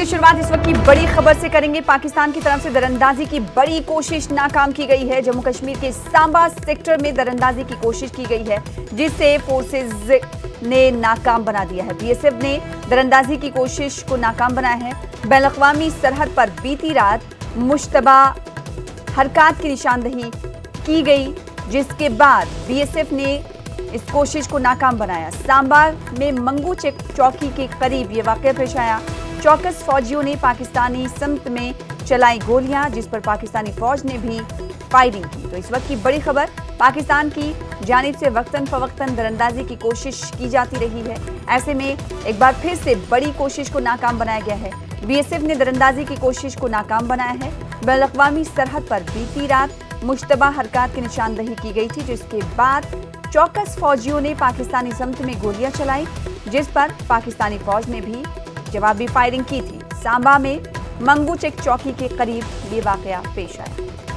की शुरुआत इस वक्त की बड़ी खबर से करेंगे। पाकिस्तान की तरफ से दरअंदाजी की बड़ी कोशिश नाकाम की गई है। जम्मू कश्मीर के सांबा सेक्टर में दरअंदाजी की कोशिश की गई है, जिसे फोर्सेज ने नाकाम बना दिया है। बीएसएफ ने दरअंदाजी की कोशिश को नाकाम बनाया है। बैनुल-अक़वामी सरहद पर बीती रात मुश्तबा हरकत की निशानदही की गई, जिसके बाद बीएसएफ ने इस कोशिश को नाकाम बनाया। सांबा में मंगू चेक चौकी के करीब ये वाक़या पेश आया। चौकस फौजियों ने पाकिस्तानी समत में चलाई गोलियां, जिस पर पाकिस्तानी फौज ने भी फायरिंग की। तो इस वक्त की बड़ी खबर, पाकिस्तान की जानिब से वक्तन फवक्तन दरअंदाजी की कोशिश की जाती रही है। ऐसे में एक बार फिर से बड़ी कोशिश को नाकाम बनाया गया है। बीएसएफ ने दरअंदाजी की कोशिश को नाकाम बनाया है। बैनुल-अक़वामी सरहद पर बीती रात मुश्तबा हरकत की निशानदही की गई थी, जिसके बाद चौकस फौजियों ने पाकिस्तानी समत में गोलियां चलाई, जिस पर पाकिस्तानी फौज ने भी जवाबी फायरिंग की थी। सांबा में मंगू चेक चौकी के करीब ये वाकया पेश आया।